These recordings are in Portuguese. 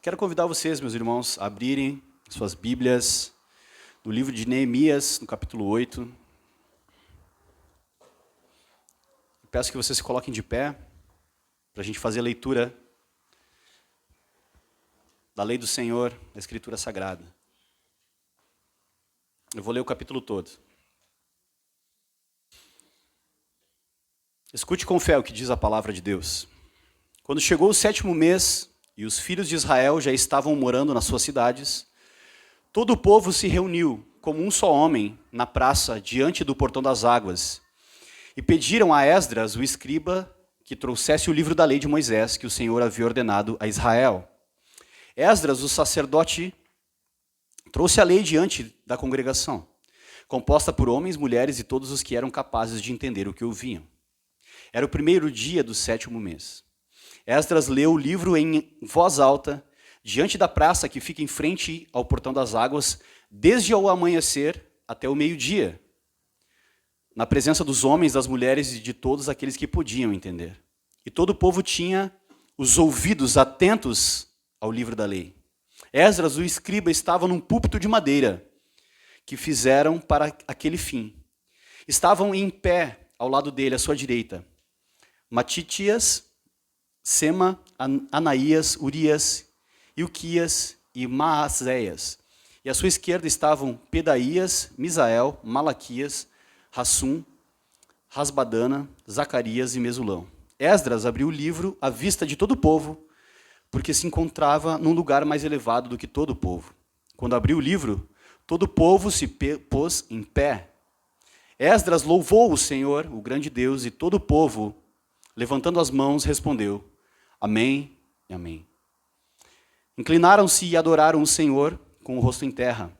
Quero convidar vocês, meus irmãos, a abrirem suas Bíblias no livro de Neemias, no capítulo 8. Peço que vocês se coloquem de pé para a gente fazer a leitura da lei do Senhor, da Escritura Sagrada. Eu vou ler o capítulo todo. Escute com fé o que diz a palavra de Deus. Quando chegou o 7º mês e os filhos de Israel já estavam morando nas suas cidades, todo o povo se reuniu como um só homem na praça diante do portão das águas e pediram a Esdras, o escriba, que trouxesse o livro da lei de Moisés que o Senhor havia ordenado a Israel. Esdras, o sacerdote, trouxe a lei diante da congregação, composta por homens, mulheres e todos os que eram capazes de entender o que ouviam. Era o primeiro dia do 7º mês. Esdras leu o livro em voz alta, diante da praça que fica em frente ao portão das águas, desde o amanhecer até o meio-dia, na presença dos homens, das mulheres e de todos aqueles que podiam entender. E todo o povo tinha os ouvidos atentos ao livro da lei. Esdras, o escriba, estava num púlpito de madeira, que fizeram para aquele fim. Estavam em pé ao lado dele, à sua direita, Matitias, Sema, Anaías, Urias, Ilquias e Maazéias. E à sua esquerda estavam Pedaías, Misael, Malaquias, Hassum, Rasbadana, Zacarias e Mesulão. Esdras abriu o livro à vista de todo o povo, porque se encontrava num lugar mais elevado do que todo o povo. Quando abriu o livro, todo o povo se pôs em pé. Esdras louvou o Senhor, o grande Deus, e todo o povo, levantando as mãos, respondeu: Amém e amém. Inclinaram-se e adoraram o Senhor com o rosto em terra.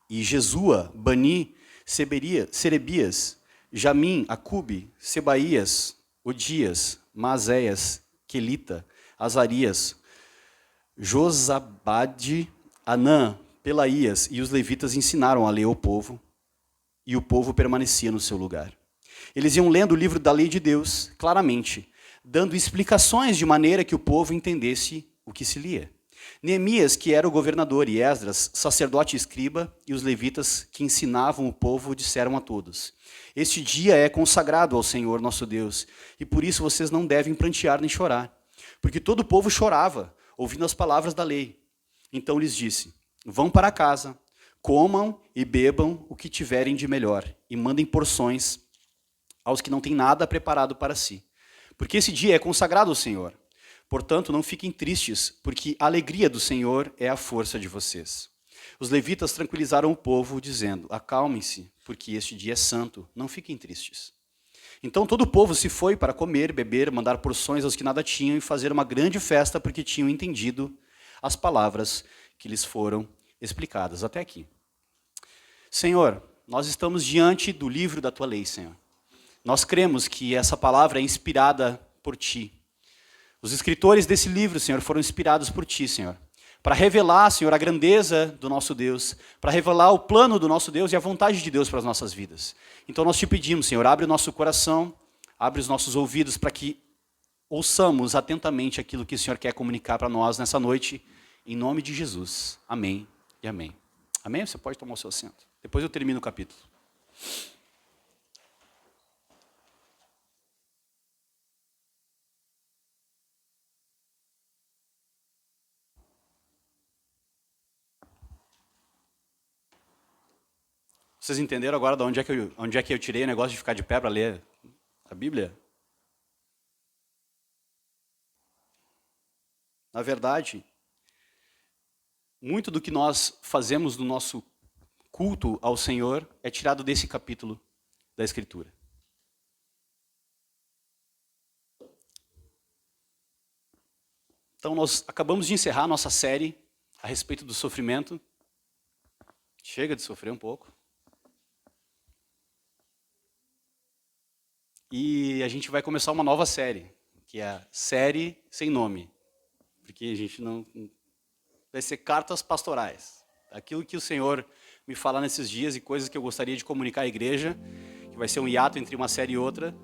E Jesua, Bani, Serebias, Jamim, Acube, Sebaías, Odias, Maazéias, Quelita, Azarias, Josabade, Anã, Pelaías e os levitas ensinaram a lei ao povo, e o povo permanecia no seu lugar. Eles iam lendo o livro da lei de Deus claramente, dando explicações de maneira que o povo entendesse o que se lia. Neemias, que era o governador, e Esdras, sacerdote e escriba, e os levitas que ensinavam o povo, disseram a todos: Este dia é consagrado ao Senhor nosso Deus, e por isso vocês não devem prantear nem chorar, porque todo o povo chorava, ouvindo as palavras da lei. Então lhes disse: Vão para casa, comam e bebam o que tiverem de melhor, e mandem porções aos que não têm nada preparado para si. Porque esse dia é consagrado ao Senhor. Portanto, não fiquem tristes, porque a alegria do Senhor é a força de vocês. Os levitas tranquilizaram o povo, dizendo: Acalmem-se, porque este dia é santo, não fiquem tristes. Então todo o povo se foi para comer, beber, mandar porções aos que nada tinham e fazer uma grande festa, porque tinham entendido as palavras que lhes foram explicadas. Até aqui. Senhor, nós estamos diante do livro da Tua lei, Senhor. Nós cremos que essa palavra é inspirada por Ti. Os escritores desse livro, Senhor, foram inspirados por Ti, Senhor, para revelar, Senhor, a grandeza do nosso Deus, para revelar o plano do nosso Deus e a vontade de Deus para as nossas vidas. Então nós Te pedimos, Senhor, abre o nosso coração, abre os nossos ouvidos para que ouçamos atentamente aquilo que o Senhor quer comunicar para nós nessa noite, em nome de Jesus. Amém e amém. Amém? Você pode tomar o seu assento. Depois eu termino o capítulo. Vocês entenderam agora de onde é que eu tirei o negócio de ficar de pé para ler a Bíblia? Na verdade, muito do que nós fazemos no nosso culto ao Senhor é tirado desse capítulo da Escritura. Então nós acabamos de encerrar a nossa série a respeito do sofrimento. Chega de sofrer um pouco. E a gente vai começar uma nova série, que é a série sem nome. Porque a gente não... Vai ser cartas pastorais. Aquilo que o Senhor me fala nesses dias e coisas que eu gostaria de comunicar à igreja, que vai ser um hiato entre uma série e outra,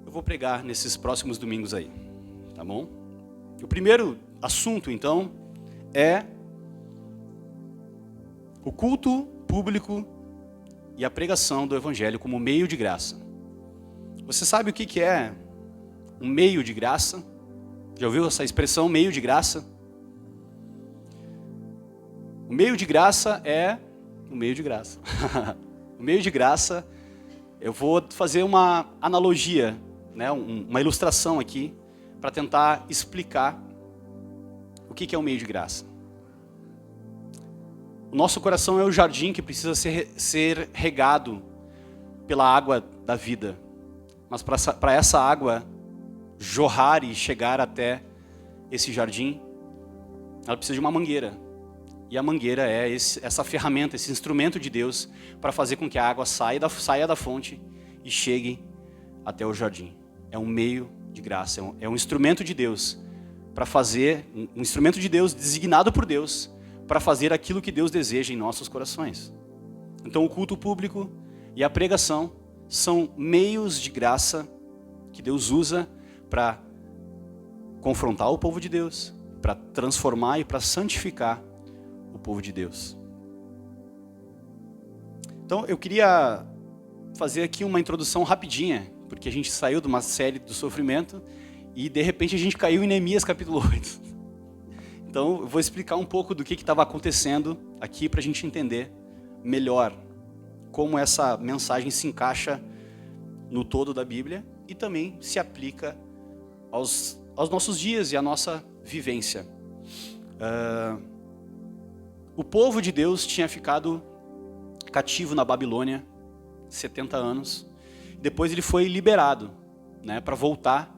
eu vou pregar nesses próximos domingos aí, tá bom? O primeiro assunto, então, é o culto público e a pregação do Evangelho como meio de graça. Você sabe o que é um meio de graça? Já ouviu essa expressão, meio de graça? O meio de graça é o meio de graça. O meio de graça, eu vou fazer uma analogia, né, uma ilustração aqui, para tentar explicar o que é o meio de graça. O nosso coração é o jardim que precisa ser regado pela água da vida. Mas para essa água jorrar e chegar até esse jardim, ela precisa de uma mangueira. E a mangueira é essa ferramenta, esse instrumento de Deus para fazer com que a água saia da fonte e chegue até o jardim. É um meio de graça, é um instrumento de Deus para fazer, um instrumento de Deus designado por Deus para fazer aquilo que Deus deseja em nossos corações. Então o culto público e a pregação são meios de graça que Deus usa para confrontar o povo de Deus, para transformar e para santificar o povo de Deus. Então eu queria fazer aqui uma introdução rapidinha, porque a gente saiu de uma série do sofrimento e de repente a gente caiu em Neemias capítulo 8. Então eu vou explicar um pouco do que estava acontecendo aqui para a gente entender melhor como essa mensagem se encaixa no todo da Bíblia e também se aplica aos nossos dias e à nossa vivência. O povo de Deus tinha ficado cativo na Babilônia 70 anos. Depois ele foi liberado, né, para voltar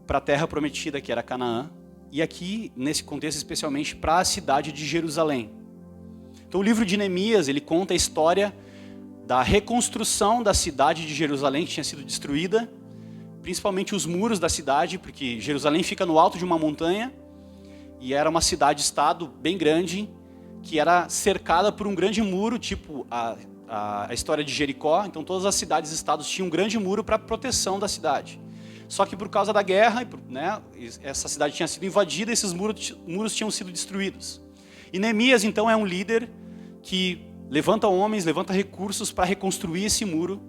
para a terra prometida, que era Canaã. E aqui, nesse contexto, especialmente para a cidade de Jerusalém. Então o livro de Neemias, ele conta a história da reconstrução da cidade de Jerusalém, que tinha sido destruída, principalmente os muros da cidade, porque Jerusalém fica no alto de uma montanha, e era uma cidade-estado bem grande, que era cercada por um grande muro, tipo a história de Jericó. Então todas as cidades-estados tinham um grande muro para proteção da cidade. Só que por causa da guerra, né, essa cidade tinha sido invadida, esses muros tinham sido destruídos. E Neemias então é um líder que levanta homens, levanta recursos para reconstruir esse muro,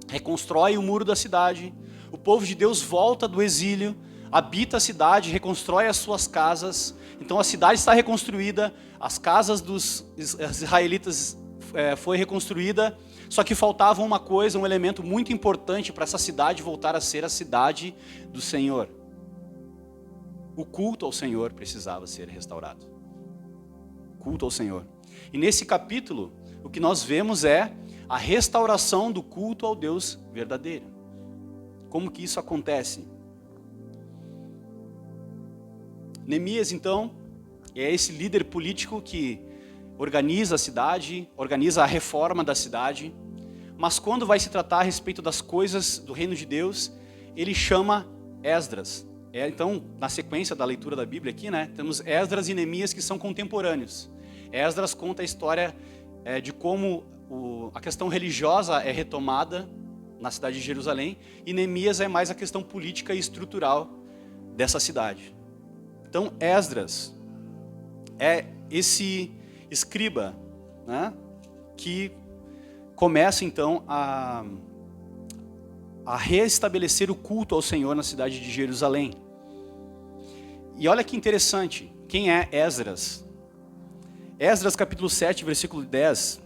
reconstrói o muro da cidade. O povo de Deus volta do exílio, habita a cidade, reconstrói as suas casas. Então a cidade está reconstruída, as casas dos israelitas foi reconstruída, só que faltava uma coisa, um elemento muito importante para essa cidade voltar a ser a cidade do Senhor. O culto ao Senhor precisava ser restaurado. Culto ao Senhor. E nesse capítulo, o que nós vemos é a restauração do culto ao Deus verdadeiro. Como que isso acontece? Neemias, então, é esse líder político que organiza a cidade, organiza a reforma da cidade, mas quando vai se tratar a respeito das coisas do reino de Deus, ele chama Esdras. Então, na sequência da leitura da Bíblia aqui, né, temos Esdras e Neemias que são contemporâneos. Esdras conta a história de como a questão religiosa é retomada na cidade de Jerusalém, e Neemias é mais a questão política e estrutural dessa cidade. Então, Esdras é esse escriba, né, que começa então a restabelecer o culto ao Senhor na cidade de Jerusalém. E olha que interessante, quem é Esdras? Esdras capítulo 7, versículo 10,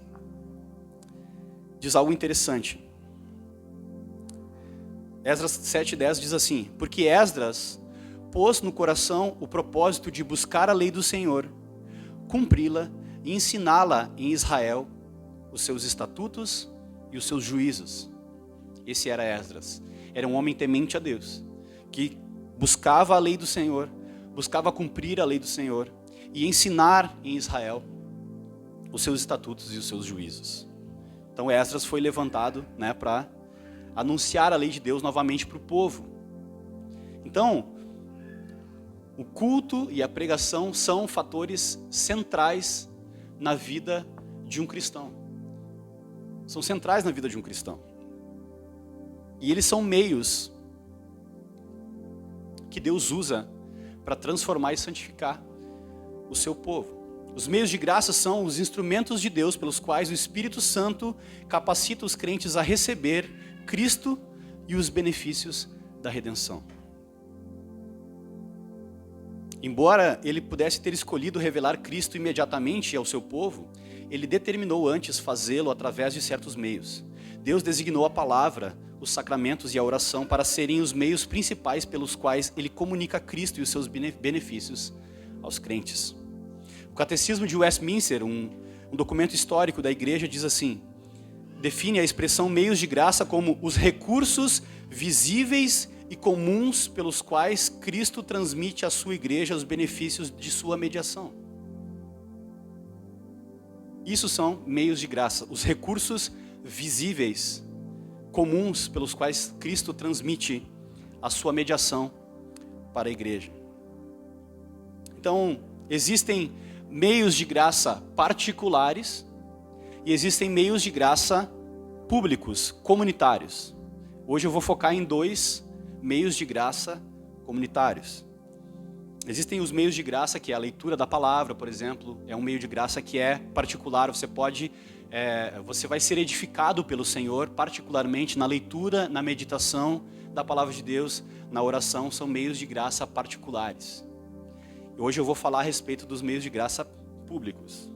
diz algo interessante. Esdras 7,10 diz assim: porque Esdras pôs no coração o propósito de buscar a lei do Senhor, cumpri-la e ensiná-la em Israel, os seus estatutos e os seus juízos. Esse era Esdras. Era um homem temente a Deus, que buscava a lei do Senhor, buscava cumprir a lei do Senhor e ensinar em Israel os seus estatutos e os seus juízos. Então Esdras foi levantado, né, para anunciar a lei de Deus novamente para o povo. Então, o culto e a pregação são fatores centrais na vida de um cristão. São centrais na vida de um cristão. E eles são meios que Deus usa para transformar e santificar o seu povo. Os meios de graça são os instrumentos de Deus pelos quais o Espírito Santo capacita os crentes a receber Cristo e os benefícios da redenção. Embora ele pudesse ter escolhido revelar Cristo imediatamente ao seu povo, ele determinou antes fazê-lo através de certos meios. Deus designou a palavra, os sacramentos e a oração para serem os meios principais pelos quais ele comunica Cristo e os seus benefícios aos crentes. O Catecismo de Westminster, um documento histórico da igreja, diz assim: define a expressão meios de graça como os recursos visíveis e comuns pelos quais Cristo transmite à sua igreja os benefícios de sua mediação. Isso são meios de graça, os recursos visíveis, comuns pelos quais Cristo transmite a sua mediação para a igreja. Então, existem meios de graça particulares e existem meios de graça públicos, comunitários. Hoje eu vou focar em 2 meios de graça comunitários. Existem os meios de graça, que é a leitura da palavra, por exemplo, é um meio de graça que é particular. Você vai ser edificado pelo Senhor, particularmente na leitura, na meditação da palavra de Deus, na oração, são meios de graça particulares. Hoje eu vou falar a respeito dos meios de graça públicos.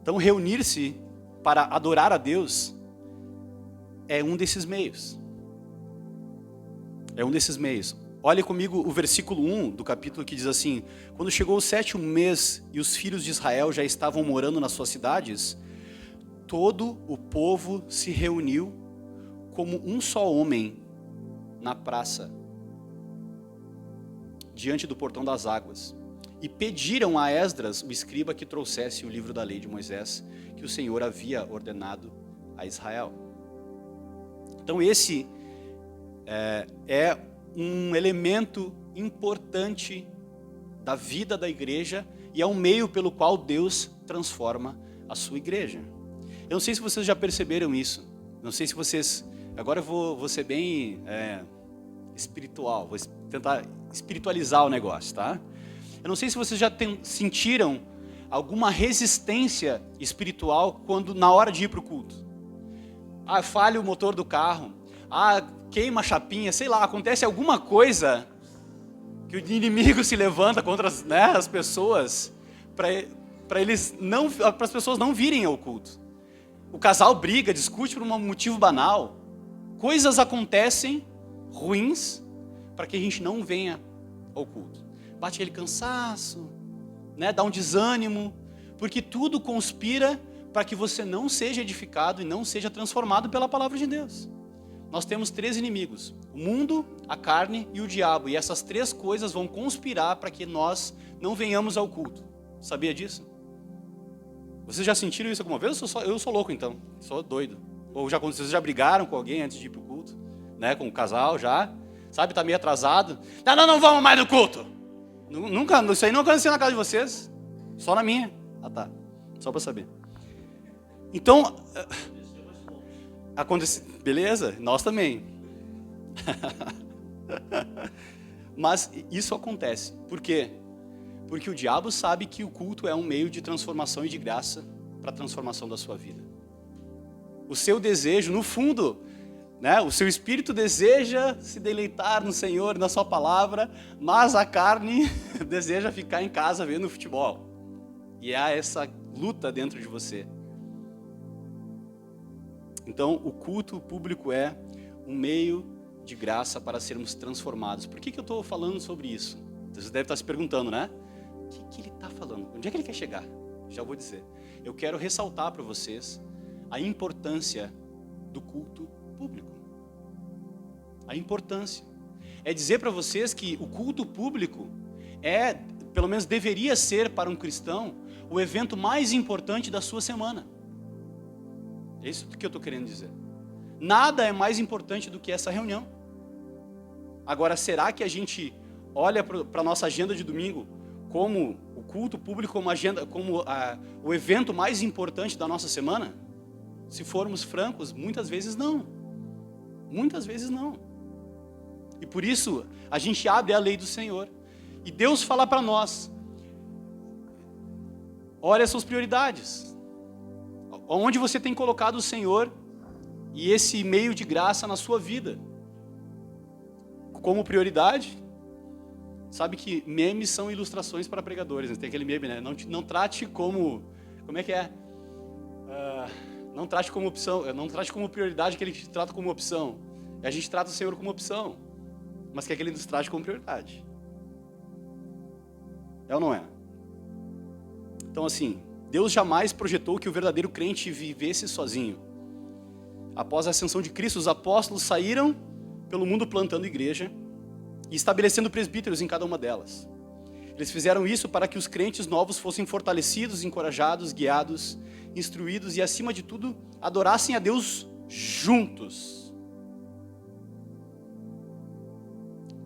Então, reunir-se para adorar a Deus é um desses meios. É um desses meios. Olhe comigo o versículo 1 do capítulo, que diz assim: quando chegou o 7º mês e os filhos de Israel já estavam morando nas suas cidades, todo o povo se reuniu como um só homem na praça, diante do portão das águas, e pediram a Esdras, o escriba, que trouxesse o livro da lei de Moisés, que o Senhor havia ordenado a Israel. Então esse é um elemento importante da vida da igreja e é um meio pelo qual Deus transforma a sua igreja. Eu não sei se vocês já perceberam isso. Não sei se vocês... Agora eu vou ser bem espiritual, vou tentar espiritualizar o negócio, tá? Eu não sei se vocês já sentiram alguma resistência espiritual quando na hora de ir para o culto. Falha o motor do carro, queima a chapinha, sei lá, acontece alguma coisa que o inimigo se levanta contra as pessoas para as pessoas não virem ao culto. O casal briga, discute por um motivo banal. Coisas acontecem ruins para que a gente não venha ao culto. Bate aquele cansaço, dá um desânimo, porque tudo conspira para que você não seja edificado e não seja transformado pela palavra de Deus. Nós temos 3 inimigos: o mundo, a carne e o diabo. E essas 3 coisas vão conspirar para que nós não venhamos ao culto. Sabia disso? Vocês já sentiram isso alguma vez? Eu sou louco então, sou doido. Ou vocês já brigaram com alguém antes de ir para o culto? Com o casal já? Sabe, tá meio atrasado. Não vamos mais no culto. Nunca, isso aí não aconteceu na casa de vocês. Só na minha. Tá. Só para saber. Então, beleza? Nós também. Mas isso acontece. Por quê? Porque o diabo sabe que o culto é um meio de transformação e de graça para a transformação da sua vida. O seu desejo, no fundo, o seu espírito deseja se deleitar no Senhor, na sua palavra, mas a carne deseja ficar em casa vendo futebol. E há essa luta dentro de você. Então, o culto público é um meio de graça para sermos transformados. Por que eu estou falando sobre isso? Você deve estar se perguntando, né? O que ele está falando? Onde é que ele quer chegar? Já vou dizer. Eu quero ressaltar para vocês a importância do culto público. A importância. É dizer para vocês que o culto público pelo menos deveria ser para um cristão, o evento mais importante da sua semana. É isso que eu estou querendo dizer. Nada é mais importante do que essa reunião. Agora, será que a gente olha para a nossa agenda de domingo como o culto público, como o evento mais importante da nossa semana? Se formos francos, muitas vezes não. Muitas vezes não. E por isso, a gente abre a lei do Senhor. E Deus fala para nós, olha as suas prioridades. Onde você tem colocado o Senhor e esse meio de graça na sua vida? Como prioridade, sabe que memes são ilustrações para pregadores, né? Tem aquele meme, né? Não trate como é que é? Não trate como opção, não trate como prioridade que ele te trata como opção. A gente trata o Senhor como opção, mas quer que ele nos trate como prioridade. É ou não é? Então assim, Deus jamais projetou que o verdadeiro crente vivesse sozinho. Após a ascensão de Cristo, os apóstolos saíram pelo mundo plantando igreja e estabelecendo presbíteros em cada uma delas. Eles fizeram isso para que os crentes novos fossem fortalecidos, encorajados, guiados, instruídos e, acima de tudo, adorassem a Deus juntos.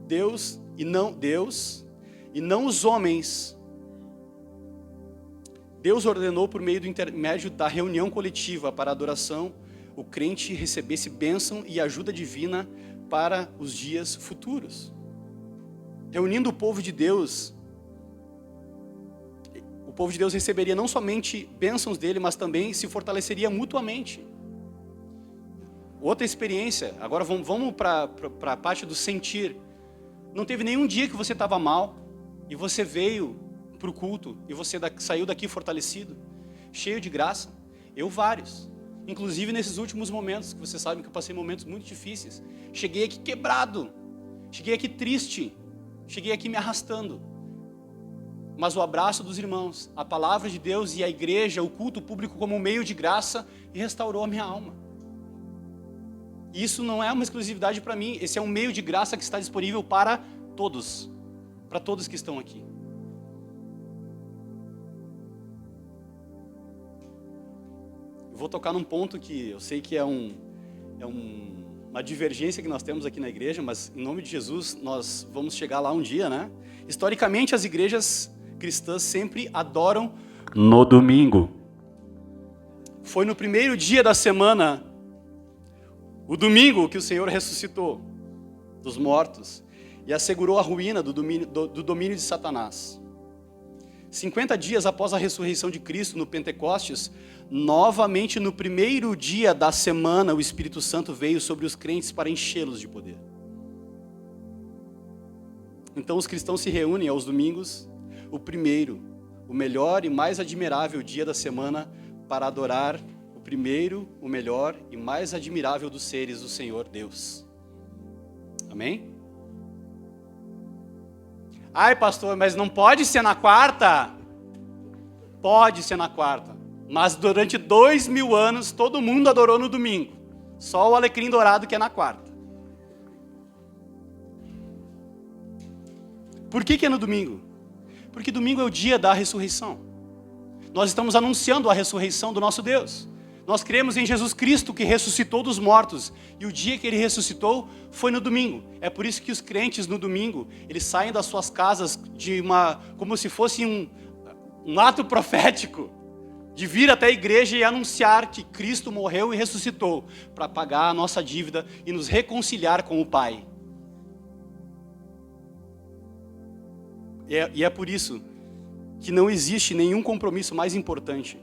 Deus e não os homens. Deus ordenou por meio do intermédio da reunião coletiva para a adoração, o crente recebesse bênção e ajuda divina para os dias futuros. Reunindo o povo de Deus receberia não somente bênçãos dele, mas também se fortaleceria mutuamente. Outra experiência, agora vamos para a parte do sentir. Não teve nenhum dia que você estava mal e você veio para o culto e você saiu daqui fortalecido, cheio de graça? Eu vários. Inclusive nesses últimos momentos, que vocês sabem que eu passei momentos muito difíceis. Cheguei aqui quebrado, cheguei aqui triste, cheguei aqui me arrastando. Mas o abraço dos irmãos, a palavra de Deus e a igreja, o culto público como um meio de graça, restaurou a minha alma. E isso não é uma exclusividade para mim, esse é um meio de graça que está disponível para todos que estão aqui. Eu vou tocar num ponto que eu sei que é uma divergência que nós temos aqui na igreja, mas em nome de Jesus nós vamos chegar lá um dia, né? Historicamente as igrejas cristãs sempre adoram no domingo. Foi no primeiro dia da semana, o domingo, que o Senhor ressuscitou dos mortos e assegurou a ruína do domínio de Satanás. 50 dias após a ressurreição de Cristo no Pentecostes, novamente no primeiro dia da semana, o Espírito Santo veio sobre os crentes para enchê-los de poder. Então os cristãos se reúnem aos domingos, o primeiro, o melhor e mais admirável dia da semana, para adorar o primeiro, o melhor e mais admirável dos seres, o Senhor Deus. Amém? Ai, pastor, mas não pode ser na quarta? Pode ser na quarta. Mas durante 2000 anos, todo mundo adorou no domingo. Só o alecrim dourado que é na quarta. Por que é no domingo? Porque domingo é o dia da ressurreição. Nós estamos anunciando a ressurreição do nosso Deus. Nós cremos em Jesus Cristo que ressuscitou dos mortos. E o dia que Ele ressuscitou foi no domingo. É por isso que os crentes no domingo, eles saem das suas casas como se fosse um ato profético. De vir até a igreja e anunciar que Cristo morreu e ressuscitou. Para pagar a nossa dívida e nos reconciliar com o Pai. E é por isso que não existe nenhum compromisso mais importante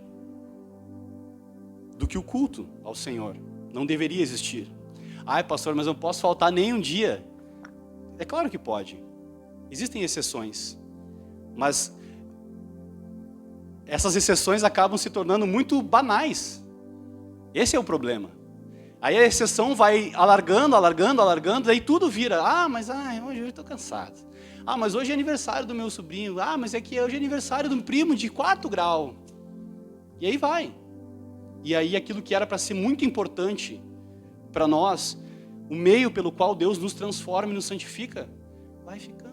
do que o culto ao Senhor. Não deveria existir. Ai, pastor, mas não posso faltar nem um dia. É claro que pode. Existem exceções. Mas essas exceções acabam se tornando muito banais. Esse é o problema. Aí a exceção vai alargando, daí tudo vira. Hoje eu estou cansado. Mas hoje é aniversário do meu sobrinho. Mas é que hoje é aniversário de um primo de 4º grau. E aí vai. E aí aquilo que era para ser muito importante para nós, o meio pelo qual Deus nos transforma e nos santifica, vai ficando.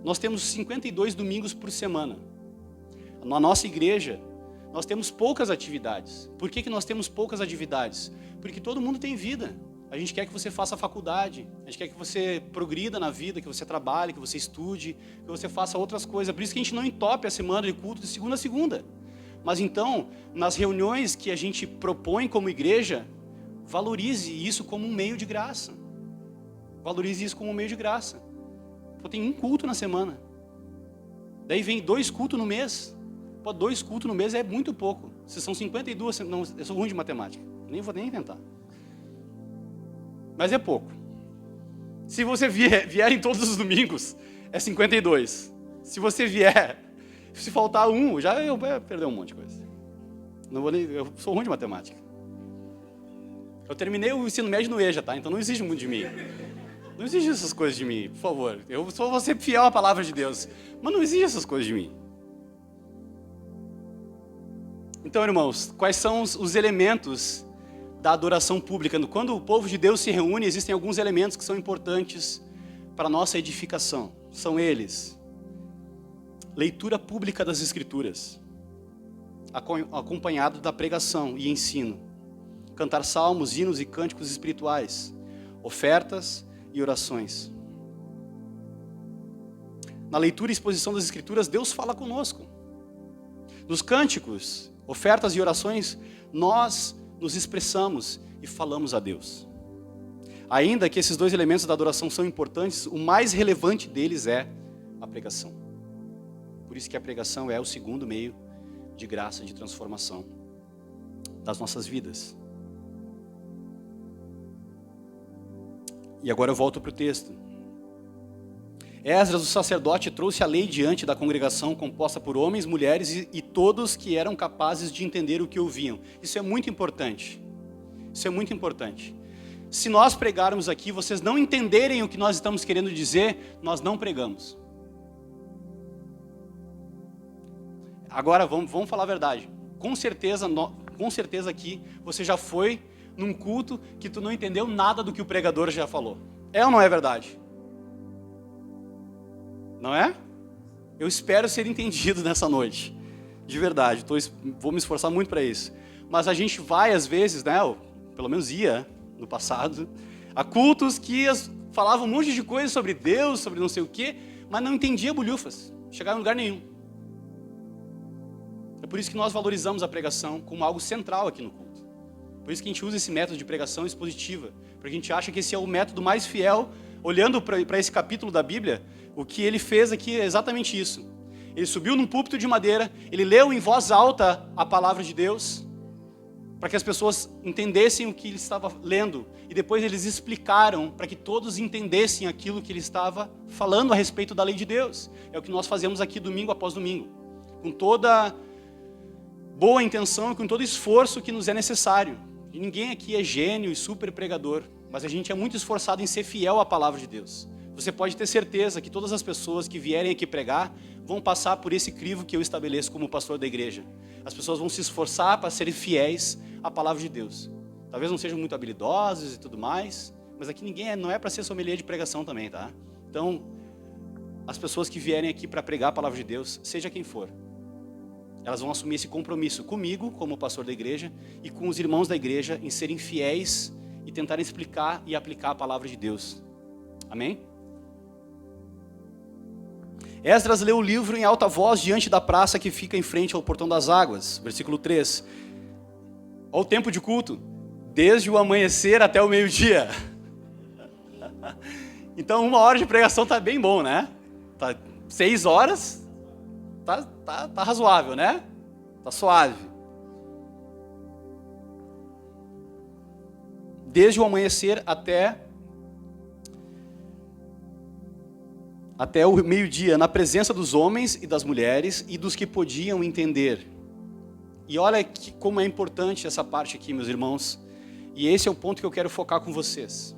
Nós temos 52 domingos por semana. Na nossa igreja, nós temos poucas atividades. Por que nós temos poucas atividades? Porque todo mundo tem vida. A gente quer que você faça faculdade, a gente quer que você progrida na vida, que você trabalhe, que você estude, que você faça outras coisas. Por isso que a gente não entope a semana de culto de segunda a segunda. Mas então, nas reuniões que a gente propõe como igreja, valorize isso como um meio de graça. Valorize isso como um meio de graça. Pô, tem um culto na semana. Daí vem 2 cultos no mês. Pô, 2 cultos no mês é muito pouco. Se são 52, não, eu sou ruim de matemática. Nem vou nem tentar. Mas é pouco. Se você vier em todos os domingos, é 52. Se você vier, se faltar um, já eu vou perder um monte de coisa. Não vou nem, eu sou ruim de matemática. Eu terminei o ensino médio no EJA, tá? Então não exige muito de mim. Não exige essas coisas de mim, por favor. Eu só vou ser fiel à palavra de Deus. Mas não exige essas coisas de mim. Então, irmãos, quais são os elementos da adoração pública? Quando o povo de Deus se reúne, existem alguns elementos que são importantes para a nossa edificação. São eles: leitura pública das Escrituras, acompanhado da pregação e ensino. Cantar salmos, hinos e cânticos espirituais. Ofertas e orações. Na leitura e exposição das Escrituras, Deus fala conosco. Nos cânticos, ofertas e orações, nós nos expressamos e falamos a Deus. Ainda que esses 2 elementos da adoração são importantes, o mais relevante deles é a pregação. Por isso que a pregação é o segundo meio de graça, de transformação das nossas vidas. E agora eu volto para o texto. Esdras, o sacerdote, trouxe a lei diante da congregação composta por homens, mulheres e todos que eram capazes de entender o que ouviam. Isso é muito importante. Isso é muito importante. Se nós pregarmos aqui, vocês não entenderem o que nós estamos querendo dizer, nós não pregamos. Agora, vamos falar a verdade. Com certeza aqui, você já foi num culto que tu não entendeu nada do que o pregador já falou. É ou não é verdade? Não é? Eu espero ser entendido nessa noite. De verdade, vou me esforçar muito para isso. Mas a gente vai, às vezes, né? Pelo menos ia no passado, a cultos que falavam um monte de coisa sobre Deus, sobre não sei o quê, mas não entendia bolhufas. Chegava em lugar nenhum. É por isso que nós valorizamos a pregação como algo central aqui no culto. Por isso que a gente usa esse método de pregação expositiva, porque a gente acha que esse é o método mais fiel. Olhando para esse capítulo da Bíblia, o que ele fez aqui é exatamente isso. Ele subiu num púlpito de madeira, ele leu em voz alta a palavra de Deus, para que as pessoas entendessem o que ele estava lendo, e depois eles explicaram para que todos entendessem aquilo que ele estava falando a respeito da lei de Deus. É o que nós fazemos aqui domingo após domingo, com toda boa intenção e com todo esforço que nos é necessário. E ninguém aqui é gênio e super pregador, mas a gente é muito esforçado em ser fiel à palavra de Deus. Você pode ter certeza que todas as pessoas que vierem aqui pregar vão passar por esse crivo que eu estabeleço como pastor da igreja. As pessoas vão se esforçar para serem fiéis à palavra de Deus. Talvez não sejam muito habilidosos e tudo mais, mas aqui não é para ser sommelier de pregação também, tá? Então, as pessoas que vierem aqui para pregar a palavra de Deus, seja quem for, elas vão assumir esse compromisso comigo, como pastor da igreja, e com os irmãos da igreja, em serem fiéis e tentarem explicar e aplicar a palavra de Deus. Amém? Esdras leu o livro em alta voz diante da praça que fica em frente ao portão das águas. Versículo 3. Olha o tempo de culto. Desde o amanhecer até o meio-dia. Então 1 hora de pregação tá bem bom, né? 6 horas, tá razoável, né? Tá suave. Desde o amanhecer até o meio-dia, na presença dos homens e das mulheres e dos que podiam entender. E olha como é importante essa parte aqui, meus irmãos. E esse é o ponto que eu quero focar com vocês.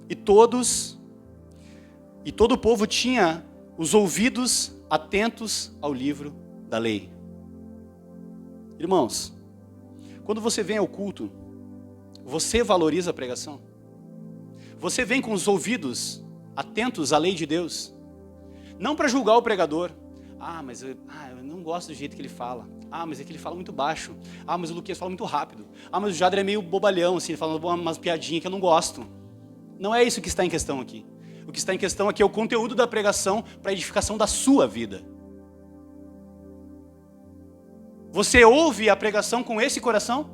E todo o povo tinha os ouvidos atentos ao livro da lei. Irmãos, quando você vem ao culto, você valoriza a pregação? Você vem com os ouvidos atentos à lei de Deus? Não para julgar o pregador. Mas eu não gosto do jeito que ele fala. Mas é que ele fala muito baixo. Mas o Luquinhas fala muito rápido. Mas o Jader é meio bobalhão, assim, ele fala umas piadinhas que eu não gosto. Não é isso que está em questão aqui. O que está em questão aqui é o conteúdo da pregação para a edificação da sua vida. Você ouve a pregação com esse coração?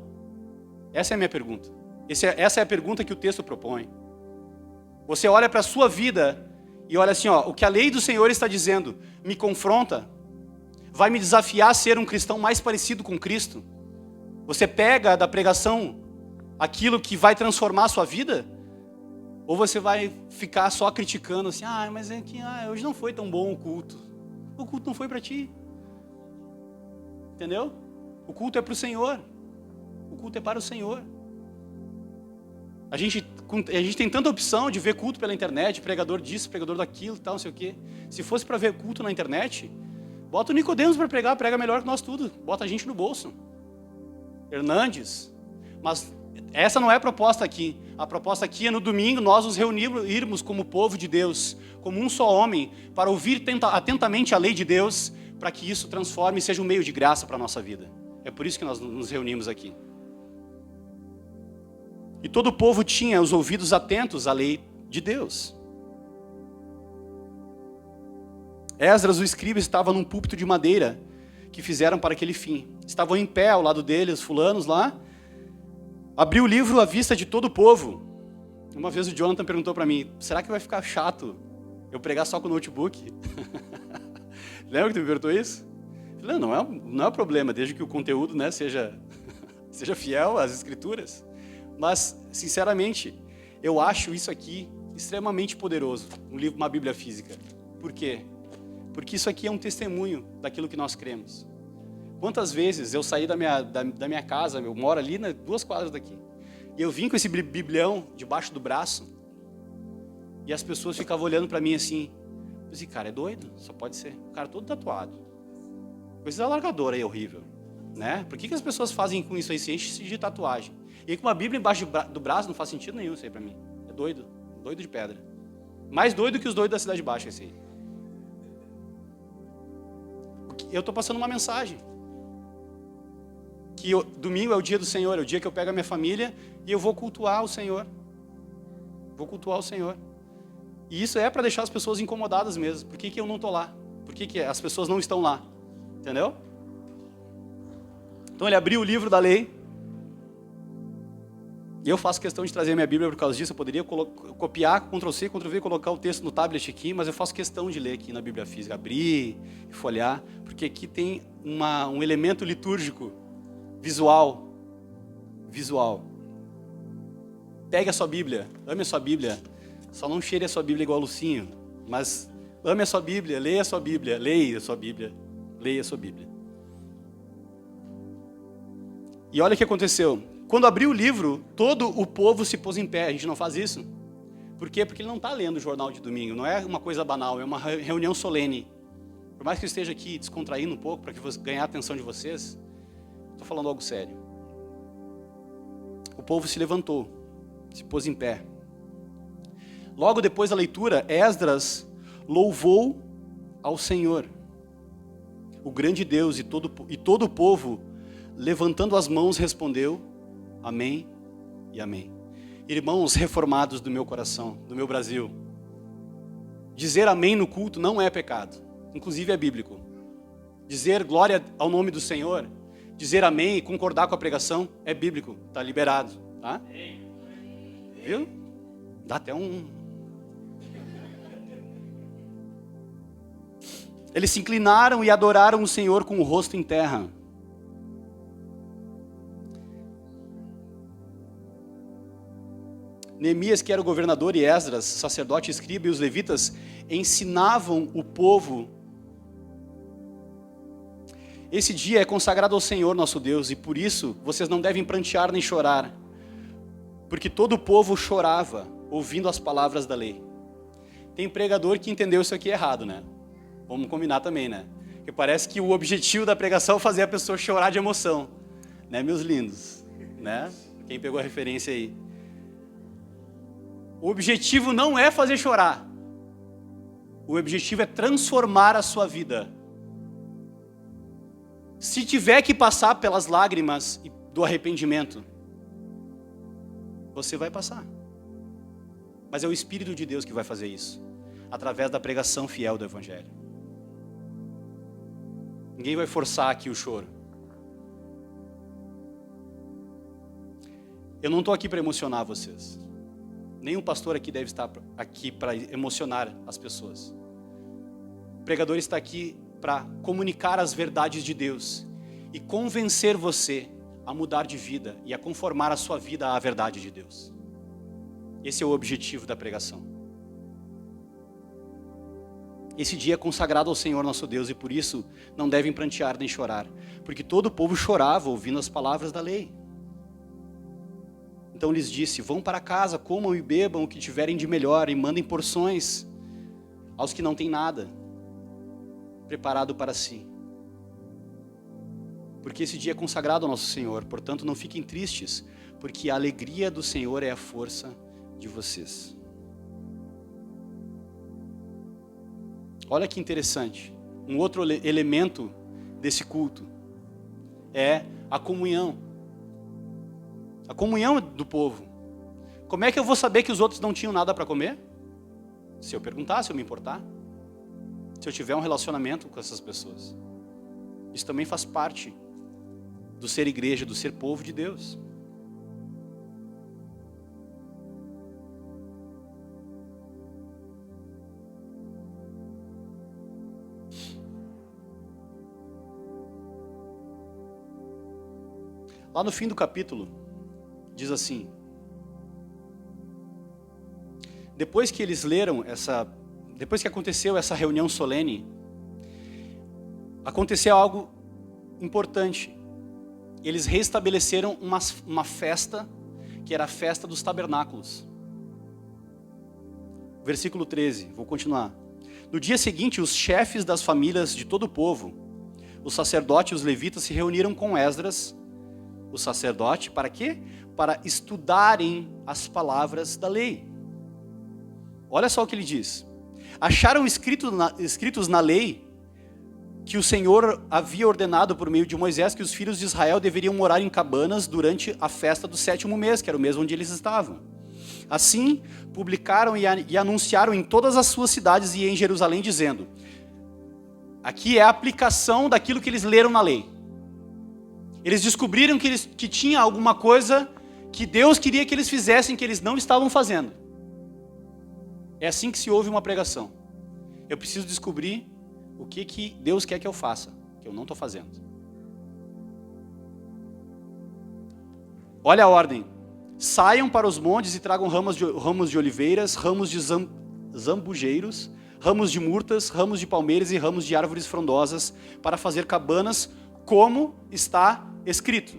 Essa é a minha pergunta. Essa é a pergunta que o texto propõe. Você olha para a sua vida e olha assim, ó, o que a lei do Senhor está dizendo me confronta, vai me desafiar a ser um cristão mais parecido com Cristo. Você pega da pregação aquilo que vai transformar a sua vida? Ou você vai ficar só criticando assim, mas é que hoje não foi tão bom o culto. O culto não foi para ti. Entendeu? O culto é para o Senhor. O culto é para o Senhor. A gente tem tanta opção de ver culto pela internet, pregador disso, pregador daquilo, tal, não sei o quê. Se fosse para ver culto na internet, bota o Nicodemos para pregar, prega melhor que nós tudo. Bota a gente no bolso. Hernandes. Mas essa não é a proposta aqui. A proposta aqui é no domingo nós nos reunirmos como povo de Deus, como um só homem, para ouvir atentamente a lei de Deus, para que isso transforme e seja um meio de graça para a nossa vida. É por isso que nós nos reunimos aqui. E todo o povo tinha os ouvidos atentos à lei de Deus. Esdras, o escriba, estava num púlpito de madeira que fizeram para aquele fim. Estavam em pé ao lado dele, os fulanos lá. Abriu o livro à vista de todo o povo. Uma vez o Jonathan perguntou para mim, será que vai ficar chato eu pregar só com o notebook? Lembra que tu me perguntou isso? Eu falei, não é problema, desde que o conteúdo, né, seja fiel às escrituras. Mas, sinceramente, eu acho isso aqui extremamente poderoso, uma Bíblia física. Por quê? Porque isso aqui é um testemunho daquilo que nós cremos. Quantas vezes eu saí da minha casa, eu moro ali 2 quadras daqui, e eu vim com esse biblião debaixo do braço, e as pessoas ficavam olhando para mim assim, eu disse, cara, é doido? Só pode ser. O cara todo tatuado. Coisa alargadora aí, horrível. Né? Por que as pessoas fazem com isso aí, se enche de tatuagem? E com uma Bíblia embaixo do braço não faz sentido nenhum isso aí pra mim. É doido de pedra. Mais doido que os doidos da Cidade Baixa esse aí. Eu estou passando uma mensagem. Que domingo é o dia do Senhor, é o dia que eu pego a minha família e eu vou cultuar o Senhor. Vou cultuar o Senhor. E isso é para deixar as pessoas incomodadas mesmo. Por que eu não estou lá? Por que as pessoas não estão lá? Entendeu? Então ele abriu o livro da lei. E eu faço questão de trazer minha Bíblia por causa disso. Eu poderia copiar, Ctrl+C, Ctrl+V, colocar o texto no tablet aqui, mas eu faço questão de ler aqui na Bíblia física, abrir e folhear, porque aqui tem um elemento litúrgico, visual. Pegue a sua Bíblia, ame a sua Bíblia, só não cheire a sua Bíblia igual a Lucinho, mas ame a sua Bíblia, leia a sua Bíblia, leia a sua Bíblia, leia a sua Bíblia. E olha o que aconteceu. Quando abriu o livro, todo o povo se pôs em pé. A gente não faz isso. Por quê? Porque ele não está lendo o jornal de domingo. Não é uma coisa banal, é uma reunião solene. Por mais que eu esteja aqui descontraindo um pouco, para ganhar a atenção de vocês, estou falando algo sério. O povo se levantou, se pôs em pé. Logo depois da leitura, Esdras louvou ao Senhor, o grande Deus, e todo o povo, levantando as mãos, respondeu, amém e amém. Irmãos reformados do meu coração, do meu Brasil, dizer amém no culto não é pecado, inclusive é bíblico. Dizer glória ao nome do Senhor, dizer amém e concordar com a pregação é bíblico, está liberado, tá? Viu? Dá até um... Eles se inclinaram e adoraram o Senhor com o rosto em terra. Neemias, que era o governador, e Esdras, sacerdote, escriba, e os levitas ensinavam o povo. Esse dia é consagrado ao Senhor nosso Deus, e por isso vocês não devem prantear nem chorar, porque todo o povo chorava ouvindo as palavras da lei. Tem pregador que entendeu isso aqui errado, né? Vamos combinar também, né? Porque parece que o objetivo da pregação é fazer a pessoa chorar de emoção, né, meus lindos? Né? Quem pegou a referência aí? O objetivo não é fazer chorar. O objetivo é transformar a sua vida. Se tiver que passar pelas lágrimas do arrependimento, você vai passar. Mas é o Espírito de Deus que vai fazer isso, através da pregação fiel do Evangelho. Ninguém vai forçar aqui o choro. Eu não estou aqui para emocionar vocês. Nenhum pastor aqui deve estar aqui para emocionar as pessoas. O pregador está aqui para comunicar as verdades de Deus e convencer você a mudar de vida e a conformar a sua vida à verdade de Deus. Esse é o objetivo da pregação. Esse dia é consagrado ao Senhor nosso Deus e por isso não devem prantear nem chorar, porque todo o povo chorava ouvindo as palavras da lei. Então lhes disse: vão para casa, comam e bebam o que tiverem de melhor e mandem porções aos que não têm nada preparado para si. Porque esse dia é consagrado ao nosso Senhor, portanto não fiquem tristes, porque a alegria do Senhor é a força de vocês. Olha que interessante, um outro elemento desse culto é a comunhão. A comunhão do povo. Como é que eu vou saber que os outros não tinham nada para comer? Se eu perguntar, se eu me importar. Se eu tiver um relacionamento com essas pessoas. Isso também faz parte do ser igreja, do ser povo de Deus. Lá no fim do capítulo, diz assim: depois que eles leram depois que aconteceu essa reunião solene, aconteceu algo importante. Eles restabeleceram uma festa, que era a festa dos tabernáculos. Versículo 13, vou continuar. No dia seguinte, os chefes das famílias de todo o povo, os sacerdotes e os levitas se reuniram com Esdras, o sacerdote, para quê? Para estudarem as palavras da lei. Olha só o que ele diz. Acharam escritos na lei que o Senhor havia ordenado por meio de Moisés que os filhos de Israel deveriam morar em cabanas durante a festa do 7º mês, que era o mês onde eles estavam. Assim, publicaram e anunciaram em todas as suas cidades e em Jerusalém, dizendo: aqui é a aplicação daquilo que eles leram na lei. Eles descobriram que tinha alguma coisa que Deus queria que eles fizessem que eles não estavam fazendo. É assim que se ouve uma pregação. Eu preciso descobrir o que Deus quer que eu faça, que eu não estou fazendo. Olha a ordem. Saiam para os montes e tragam ramos de oliveiras, ramos de zambujeiros, ramos de murtas, ramos de palmeiras e ramos de árvores frondosas, para fazer cabanas, como está escrito.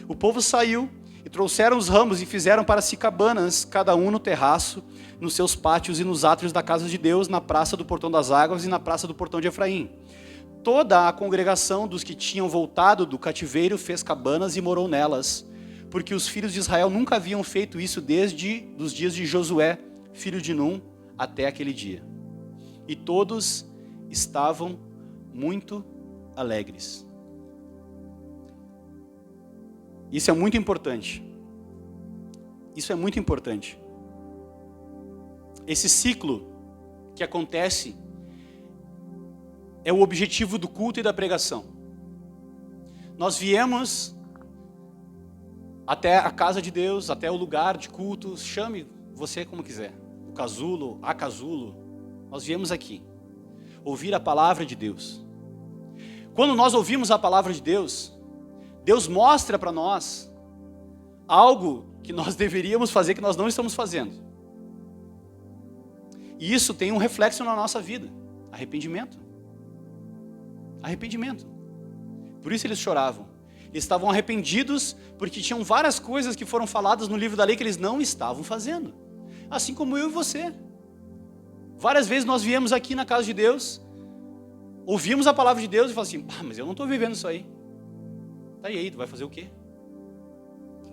O povo saiu e trouxeram os ramos e fizeram para si cabanas, cada um no terraço, nos seus pátios e nos átrios da casa de Deus, na praça do Portão das Águas e na praça do Portão de Efraim. Toda a congregação dos que tinham voltado do cativeiro fez cabanas e morou nelas, porque os filhos de Israel nunca haviam feito isso desde os dias de Josué, filho de Num, até aquele dia. E todos estavam muito alegres. Isso é muito importante. Isso é muito importante. Esse ciclo que acontece é o objetivo do culto e da pregação. Nós viemos até a casa de Deus, até o lugar de culto, chame você como quiser, o casulo, a casulo. Nós viemos aqui ouvir a palavra de Deus. Quando nós ouvimos a palavra de Deus, Deus mostra para nós algo que nós deveríamos fazer que nós não estamos fazendo. E isso tem um reflexo na nossa vida. Arrependimento. Arrependimento. Por isso eles choravam. Eles estavam arrependidos porque tinham várias coisas que foram faladas no livro da lei que eles não estavam fazendo. Assim como eu e você. Várias vezes nós viemos aqui na casa de Deus, ouvimos a palavra de Deus e falamos assim: mas eu não estou vivendo isso aí. Tá, e aí, tu vai fazer o quê?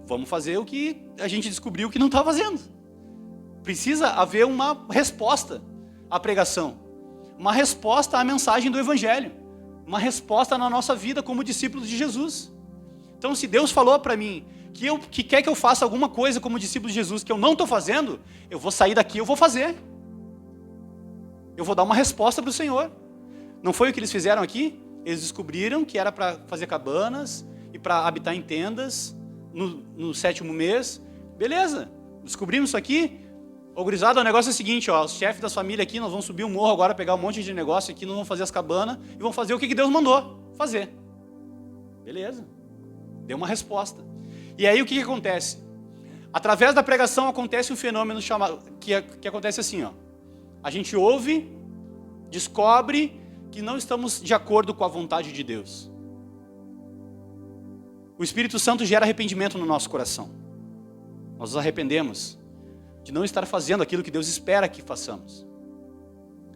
Vamos fazer o que a gente descobriu que não está fazendo. Precisa haver uma resposta à pregação, uma resposta à mensagem do Evangelho, uma resposta na nossa vida como discípulos de Jesus. Então, se Deus falou para mim que quer que eu faça alguma coisa como discípulo de Jesus que eu não estou fazendo, eu vou sair daqui, eu vou fazer. Eu vou dar uma resposta para o Senhor. Não foi o que eles fizeram aqui? Eles descobriram que era para fazer cabanas e para habitar em tendas no 7º mês, beleza, descobrimos isso aqui. Ô, gurizada, o negócio é o seguinte, ó, os chefes das famílias aqui, nós vamos subir um morro agora, pegar um monte de negócio aqui, nós vamos fazer as cabanas e vamos fazer o que Deus mandou fazer. Beleza, deu uma resposta. E aí o que acontece? Através da pregação acontece um fenômeno chamado, que acontece assim, ó. A gente ouve, descobre que não estamos de acordo com a vontade de Deus. O Espírito Santo gera arrependimento no nosso coração. Nós nos arrependemos de não estar fazendo aquilo que Deus espera que façamos.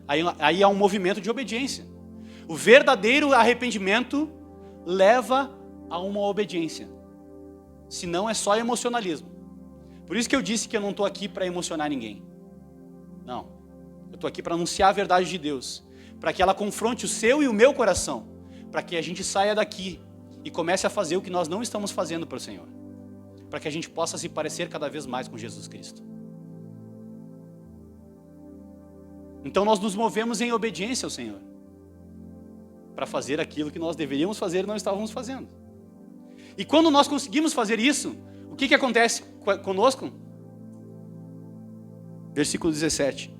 Aí há um movimento de obediência. O verdadeiro arrependimento leva a uma obediência. Senão é só emocionalismo. Por isso que eu disse que eu não estou aqui para emocionar ninguém. Não. Eu estou aqui para anunciar a verdade de Deus. Para que ela confronte o seu e o meu coração. Para que a gente saia daqui e comece a fazer o que nós não estamos fazendo para o Senhor. Para que a gente possa se parecer cada vez mais com Jesus Cristo. Então nós nos movemos em obediência ao Senhor. Para fazer aquilo que nós deveríamos fazer e não estávamos fazendo. E quando nós conseguimos fazer isso, o que acontece conosco? Versículo 17.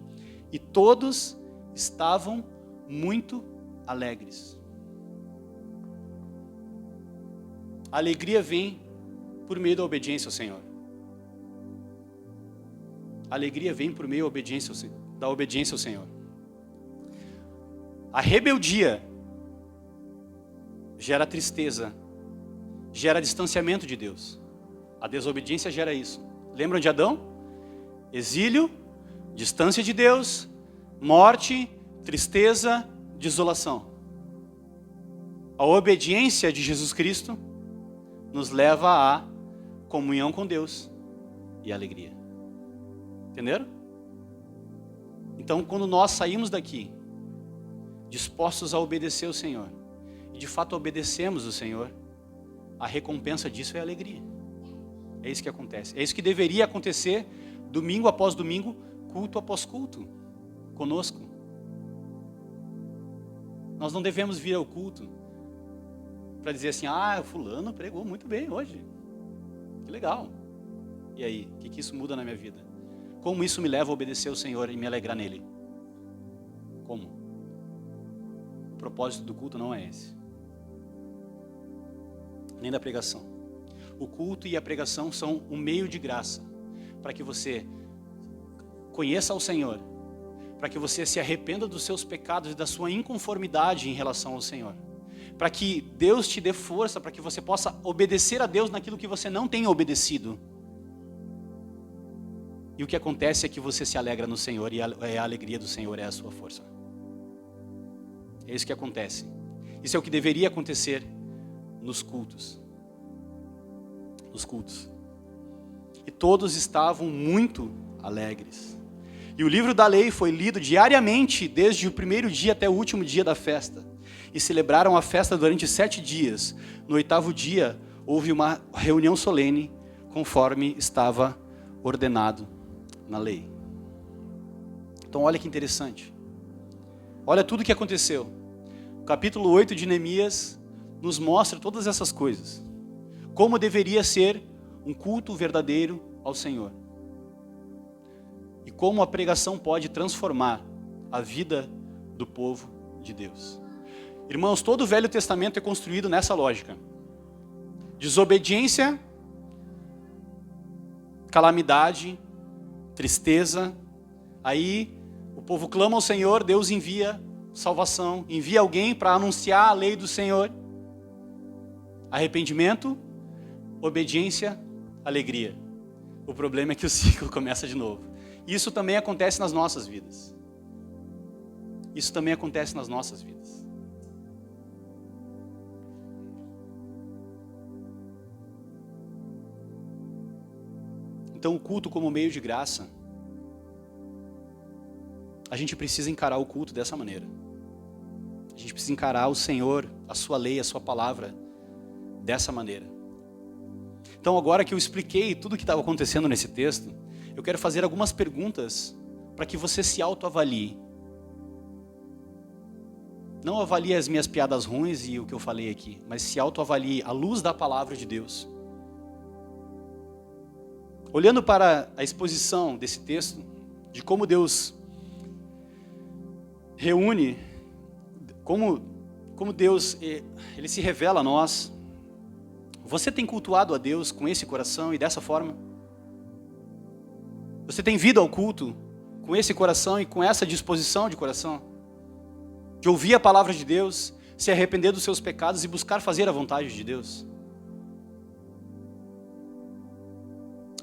E todos estavam muito alegres. A alegria vem por meio da obediência ao Senhor. A alegria vem por meio da obediência ao Senhor. A rebeldia gera tristeza, gera distanciamento de Deus. A desobediência gera isso. Lembram de Adão? Exílio, distância de Deus, morte, tristeza, desolação. A obediência de Jesus Cristo nos leva à comunhão com Deus e alegria. Entenderam? Então, quando nós saímos daqui, dispostos a obedecer o Senhor, e de fato obedecemos o Senhor, a recompensa disso é a alegria. É isso que acontece. É isso que deveria acontecer domingo após domingo, culto após culto, conosco. Nós não devemos vir ao culto para dizer assim, o fulano pregou muito bem hoje. Que legal. E aí, o que isso muda na minha vida? Como isso me leva a obedecer ao Senhor e me alegrar nele? Como? O propósito do culto não é esse. Nem da pregação. O culto e a pregação são um meio de graça para que você conheça ao Senhor, para que você se arrependa dos seus pecados e da sua inconformidade em relação ao Senhor, para que Deus te dê força, para que você possa obedecer a Deus naquilo que você não tem obedecido. E o que acontece é que você se alegra no Senhor e a alegria do Senhor é a sua força. É isso que acontece. Isso é o que deveria acontecer nos cultos. Nos cultos. E todos estavam muito alegres. E o livro da lei foi lido diariamente, desde o primeiro dia até o último dia da festa. E celebraram a festa durante 7 dias. No 8º dia, houve uma reunião solene, conforme estava ordenado na lei. Então olha que interessante. Olha tudo o que aconteceu. O capítulo 8 de Neemias nos mostra todas essas coisas. Como deveria ser um culto verdadeiro ao Senhor. E como a pregação pode transformar a vida do povo de Deus. Irmãos, todo o Velho Testamento é construído nessa lógica. Desobediência, calamidade, tristeza. Aí o povo clama ao Senhor, Deus envia salvação, envia alguém para anunciar a lei do Senhor. Arrependimento, obediência, alegria. O problema é que o ciclo começa de novo. Isso também acontece nas nossas vidas. Isso também acontece nas nossas vidas. Então o culto como meio de graça, a gente precisa encarar o culto dessa maneira. A gente precisa encarar o Senhor, a sua lei, a sua palavra dessa maneira. Então agora que eu expliquei tudo o que estava acontecendo nesse texto, eu quero fazer algumas perguntas para que você se autoavalie. Não avalie as minhas piadas ruins e o que eu falei aqui, mas se autoavalie à luz da palavra de Deus. Olhando para a exposição desse texto, de como Deus reúne, como Deus ele se revela a nós, você tem cultuado a Deus com esse coração e dessa forma? Você tem vindo ao culto com esse coração e com essa disposição de coração? De ouvir a palavra de Deus, se arrepender dos seus pecados e buscar fazer a vontade de Deus?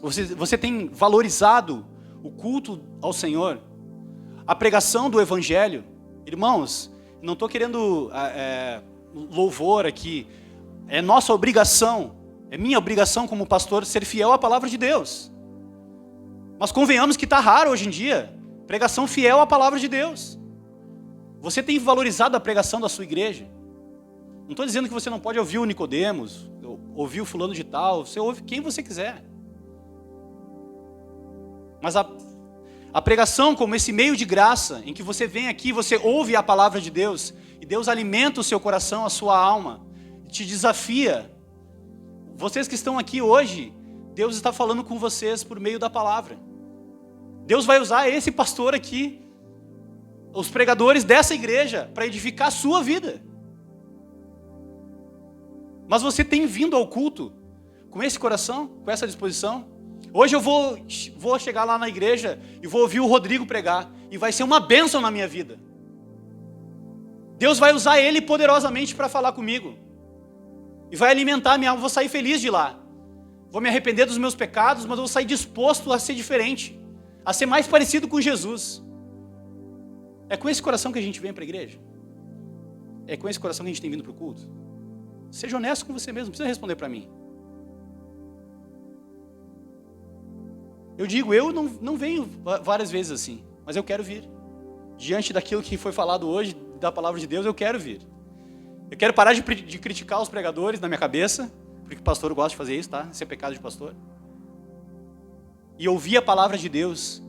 Você tem valorizado o culto ao Senhor? A pregação do Evangelho? Irmãos, não estou querendo louvor aqui. É nossa obrigação, é minha obrigação como pastor ser fiel à palavra de Deus. Mas convenhamos que está raro hoje em dia, pregação fiel à palavra de Deus. Você tem valorizado a pregação da sua igreja? Não estou dizendo que você não pode ouvir o Nicodemos, ouvir o fulano de tal, você ouve quem você quiser. Mas a pregação como esse meio de graça, em que você vem aqui, você ouve a palavra de Deus, e Deus alimenta o seu coração, a sua alma, te desafia. Vocês que estão aqui hoje, Deus está falando com vocês por meio da palavra. Deus vai usar esse pastor aqui, os pregadores dessa igreja, para edificar a sua vida. Mas você tem vindo ao culto com esse coração, com essa disposição? Hoje eu vou chegar lá na igreja e vou ouvir o Rodrigo pregar, e vai ser uma bênção na minha vida. Deus vai usar ele poderosamente para falar comigo, e vai alimentar a minha alma. Vou sair feliz de lá. Vou me arrepender dos meus pecados, mas vou sair disposto a ser diferente, a ser mais parecido com Jesus. É com esse coração que a gente vem para a igreja? É com esse coração que a gente tem vindo para o culto? Seja honesto com você mesmo, não precisa responder para mim. Eu digo, eu não venho várias vezes assim, mas eu quero vir. Diante daquilo que foi falado hoje, da palavra de Deus, eu quero vir. Eu quero parar de criticar os pregadores na minha cabeça, porque o pastor gosta de fazer isso, tá? Isso é pecado de pastor. E ouvir a palavra de Deus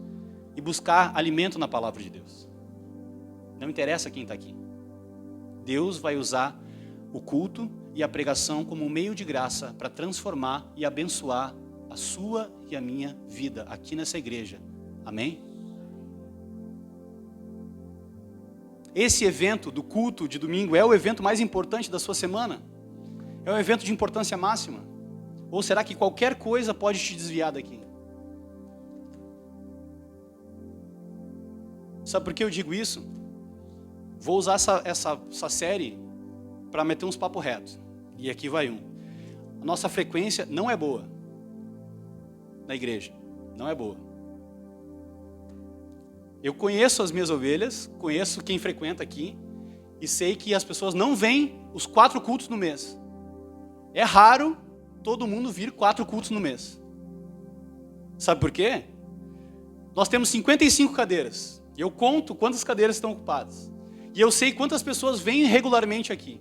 e buscar alimento na palavra de Deus. Não interessa quem está aqui. Deus vai usar o culto e a pregação como um meio de graça para transformar e abençoar a sua e a minha vida aqui nessa igreja. Amém? Esse evento do culto de domingo é o evento mais importante da sua semana? É um evento de importância máxima? Ou será que qualquer coisa pode te desviar daqui? Sabe por que eu digo isso? Vou usar essa série para meter uns papos retos. E aqui vai um. A nossa frequência não é boa na igreja. Não é boa. Eu conheço as minhas ovelhas, conheço quem frequenta aqui, e sei que as pessoas não vêm os 4 cultos no mês. É raro todo mundo vir 4 cultos no mês. Sabe por quê? Nós temos 55 cadeiras. E eu conto quantas cadeiras estão ocupadas. E eu sei quantas pessoas vêm regularmente aqui.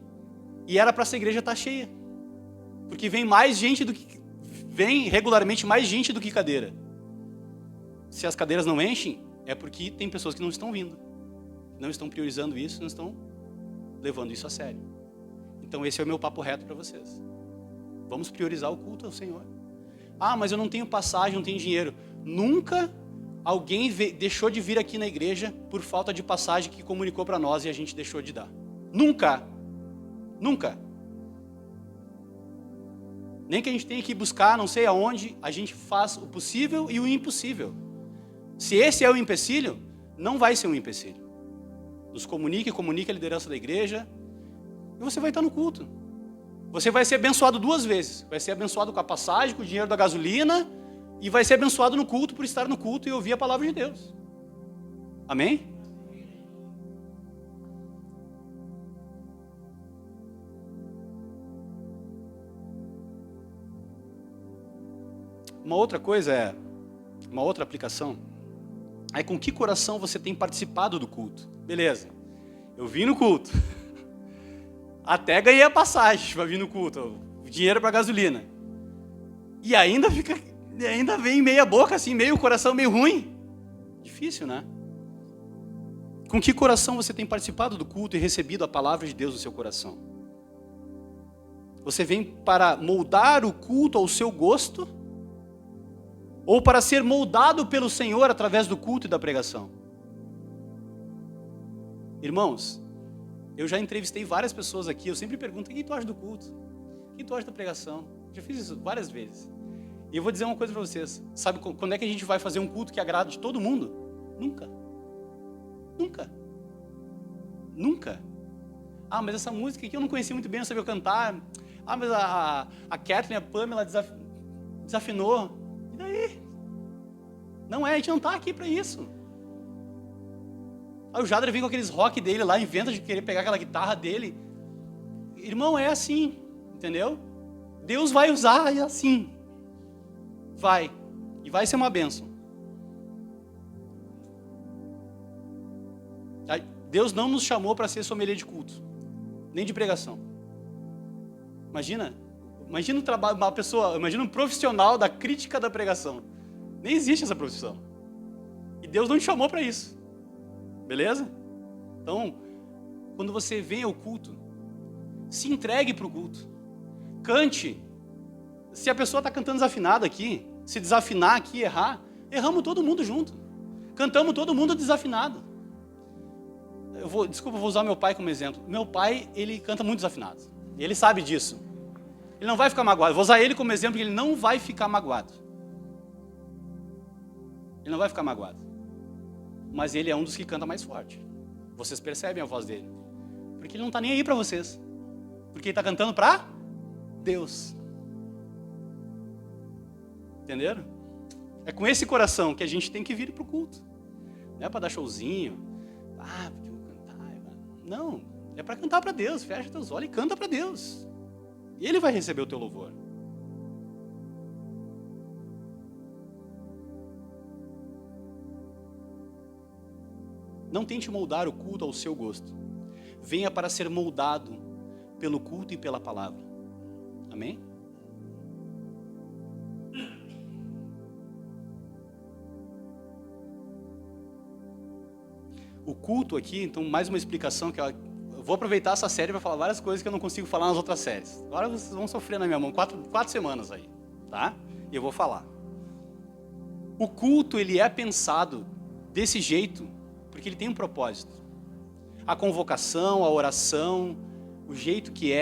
E era para essa igreja estar cheia. Porque vem regularmente mais gente do que cadeira. Se as cadeiras não enchem, é porque tem pessoas que não estão vindo. Não estão priorizando isso, não estão levando isso a sério. Então esse é o meu papo reto para vocês. Vamos priorizar o culto ao Senhor. Ah, mas eu não tenho passagem, não tenho dinheiro. Nunca alguém deixou de vir aqui na igreja por falta de passagem que comunicou para nós e a gente deixou de dar. Nunca. Nunca. Nem que a gente tenha que buscar não sei aonde, a gente faz o possível e o impossível. Se esse é o empecilho, não vai ser um empecilho. Nos comunique a liderança da igreja e você vai estar no culto. Você vai ser abençoado 2 vezes. Vai ser abençoado com a passagem, com o dinheiro da gasolina, e vai ser abençoado no culto por estar no culto e ouvir a palavra de Deus. Amém? Uma outra coisa uma outra aplicação, é com que coração você tem participado do culto. Beleza, eu vim no culto, até ganhei a passagem para vir no culto, o dinheiro para gasolina, e ainda vem meia boca assim, meio coração meio ruim. Difícil, né? Com que coração você tem participado do culto e recebido a palavra de Deus no seu coração? Você vem para moldar o culto ao seu gosto? ou para ser moldado pelo Senhor através do culto e da pregação. Irmãos, eu já entrevistei várias pessoas aqui, eu sempre pergunto: o que tu acha do culto? O que tu acha da pregação? Já fiz isso várias vezes. E eu vou dizer uma coisa para vocês: sabe quando é que a gente vai fazer um culto que agrada de todo mundo? Nunca. Nunca. Nunca. Ah, mas essa música aqui eu não conhecia muito bem, não sabia cantar. Ah, mas a Kathleen, a Pamela desafinou. E daí? Não é, a gente não está aqui para isso. Aí o Jadra vem com aqueles rock dele lá, inventa de querer pegar aquela guitarra dele. Irmão, é assim, entendeu? Deus vai usar assim. Vai. E vai ser uma bênção. Deus não nos chamou para ser sommelier de culto, nem de pregação. Imagina o trabalho, uma pessoa, imagina um profissional da crítica da pregação. Nem existe essa profissão. E Deus não te chamou para isso. Beleza? Então, quando você vem ao culto, se entregue para o culto. Cante. Se a pessoa está cantando desafinada aqui, se desafinar aqui, errar, erramos todo mundo junto. Cantamos todo mundo desafinado. Desculpa, eu vou usar meu pai como exemplo. Meu pai, ele canta muito desafinado. E ele sabe disso. Ele não vai ficar magoado. Eu vou usar ele como exemplo, porque ele não vai ficar magoado. Ele não vai ficar magoado. Mas ele é um dos que canta mais forte. Vocês percebem a voz dele. Porque ele não está nem aí para vocês. Porque ele está cantando para Deus. Entenderam? É com esse coração que a gente tem que vir para o culto. Não é para dar showzinho. Ah, porque eu vou cantar. Não, é para cantar para Deus. Fecha teus olhos e canta para Deus. E Ele vai receber o teu louvor. Não tente moldar o culto ao seu gosto. Venha para ser moldado pelo culto e pela palavra. Amém? O culto aqui, então, mais uma explicação que eu vou aproveitar essa série para falar várias coisas que eu não consigo falar nas outras séries. Agora vocês vão sofrer na minha mão, quatro semanas aí, tá? E eu vou falar. O culto, ele é pensado desse jeito porque ele tem um propósito. A convocação, a oração, o jeito que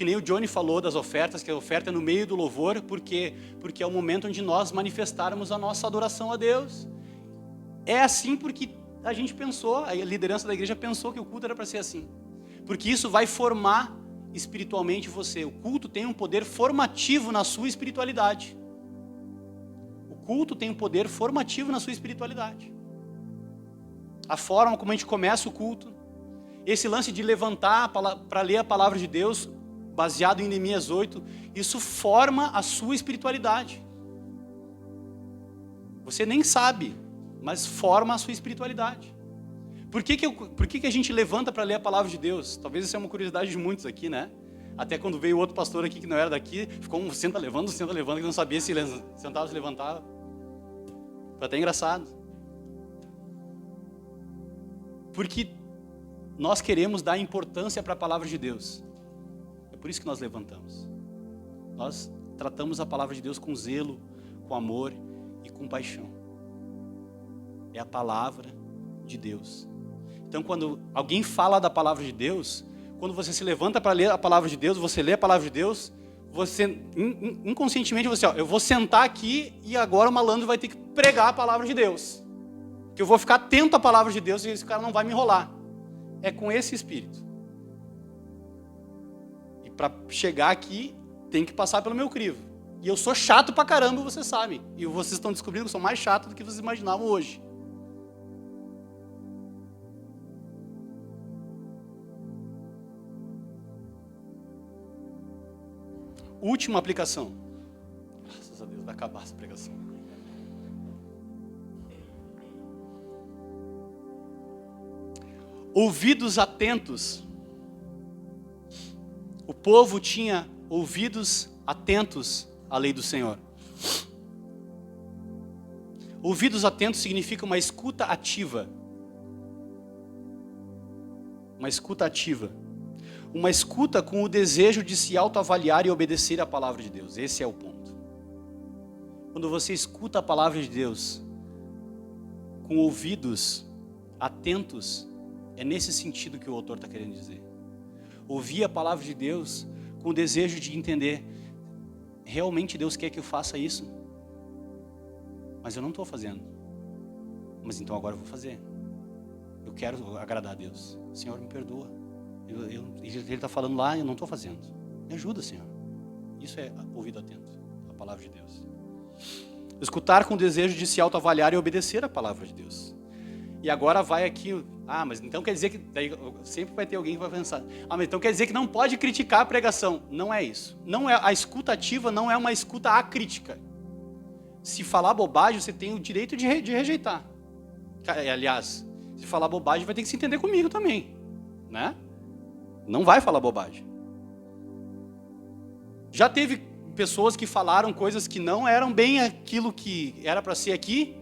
nem o Johnny falou das ofertas, que a oferta é no meio do louvor, porque é o momento onde nós manifestarmos a nossa adoração a Deus. É assim porque a gente pensou, a liderança da igreja pensou que o culto era para ser assim. Porque isso vai formar espiritualmente você. O culto tem um poder formativo na sua espiritualidade. O culto tem um poder formativo na sua espiritualidade. A forma como a gente começa o culto, esse lance de levantar para ler a palavra de Deus, baseado em Neemias 8, isso forma a sua espiritualidade. Você nem sabe, mas forma a sua espiritualidade. Por que a gente levanta para ler a palavra de Deus? Talvez isso é uma curiosidade de muitos aqui, né? Até quando veio outro pastor aqui que não era daqui, ficou um senta levando, que não sabia se sentava ou se levantava. Foi até engraçado. Porque nós queremos dar importância para a palavra de Deus. É por isso que nós levantamos. Nós tratamos a palavra de Deus com zelo, com amor e com paixão. É a palavra de Deus. Então, quando alguém fala da palavra de Deus, quando você se levanta para ler a palavra de Deus, você lê a palavra de Deus, você inconscientemente você, eu vou sentar aqui e agora o malandro vai ter que pregar a palavra de Deus. Que eu vou ficar atento à palavra de Deus e esse cara não vai me enrolar. É com esse espírito. E para chegar aqui, tem que passar pelo meu crivo. E eu sou chato pra caramba, vocês sabem. E vocês estão descobrindo que eu sou mais chato do que vocês imaginavam hoje. Última aplicação. Graças a Deus, vai acabar essa pregação. Ouvidos atentos. O povo tinha ouvidos atentos à lei do Senhor. Ouvidos atentos significa uma escuta ativa. Uma escuta ativa. Uma escuta com o desejo de se autoavaliar e obedecer à palavra de Deus. Esse é o ponto. Quando você escuta a palavra de Deus com ouvidos atentos, é nesse sentido que o autor está querendo dizer. Ouvir a palavra de Deus com o desejo de entender, realmente Deus quer que eu faça isso? Mas eu não estou fazendo. Mas então agora eu vou fazer. Eu quero agradar a Deus. Senhor, me perdoa. Ele está falando lá e eu não estou fazendo. Me ajuda, Senhor. Isso é ouvido atento à palavra de Deus. Escutar com o desejo de se autoavaliar e obedecer à palavra de Deus. E agora vai aqui, mas então quer dizer que, daí sempre vai ter alguém que vai pensar, mas então quer dizer que não pode criticar a pregação. Não é isso. Não é, a escuta ativa não é uma escuta acrítica. Se falar bobagem, você tem o direito de rejeitar. Aliás, se falar bobagem, vai ter que se entender comigo também, né? Não vai falar bobagem. Já teve pessoas que falaram coisas que não eram bem aquilo que era para ser aqui,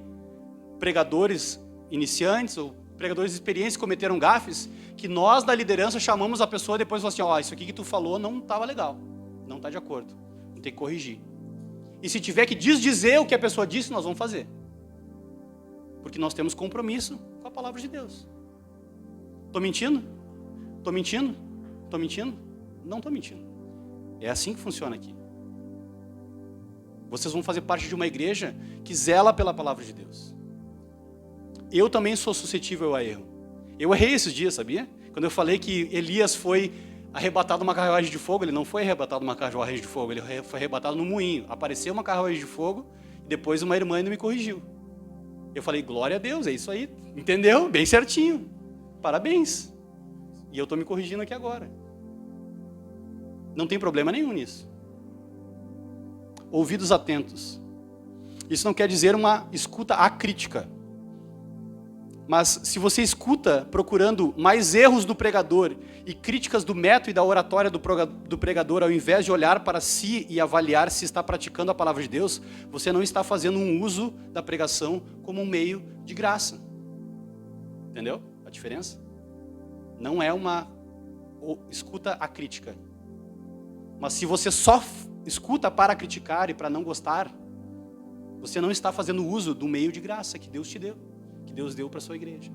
pregadores iniciantes ou pregadores experientes cometeram gafes, que nós da liderança chamamos a pessoa depois e falamos assim, isso aqui que tu falou não estava legal, não está de acordo, vamos ter que corrigir. E se tiver que desdizer o que a pessoa disse, nós vamos fazer. Porque nós temos compromisso com a palavra de Deus. Estou mentindo? Estou mentindo? Estou mentindo? Não estou mentindo. É assim que funciona aqui. Vocês vão fazer parte de uma igreja que zela pela palavra de Deus. Eu também sou suscetível a erro. Eu errei esses dias, sabia? Quando eu falei que Elias foi arrebatado numa carruagem de fogo, ele não foi arrebatado numa carruagem de fogo, ele foi arrebatado no moinho. Apareceu uma carruagem de fogo e depois uma irmã ainda me corrigiu. Eu falei, glória a Deus, é isso aí. Entendeu? Bem certinho. Parabéns. E eu estou me corrigindo aqui agora. Não tem problema nenhum nisso. Ouvidos atentos. Isso não quer dizer uma escuta acrítica. Mas se você escuta procurando mais erros do pregador e críticas do método e da oratória do pregador, ao invés de olhar para si e avaliar se está praticando a palavra de Deus, você não está fazendo um uso da pregação como um meio de graça. Entendeu a diferença? Não é uma escuta acrítica. Mas se você só escuta para criticar e para não gostar, você não está fazendo uso do meio de graça que Deus te deu. Que Deus deu para a sua igreja.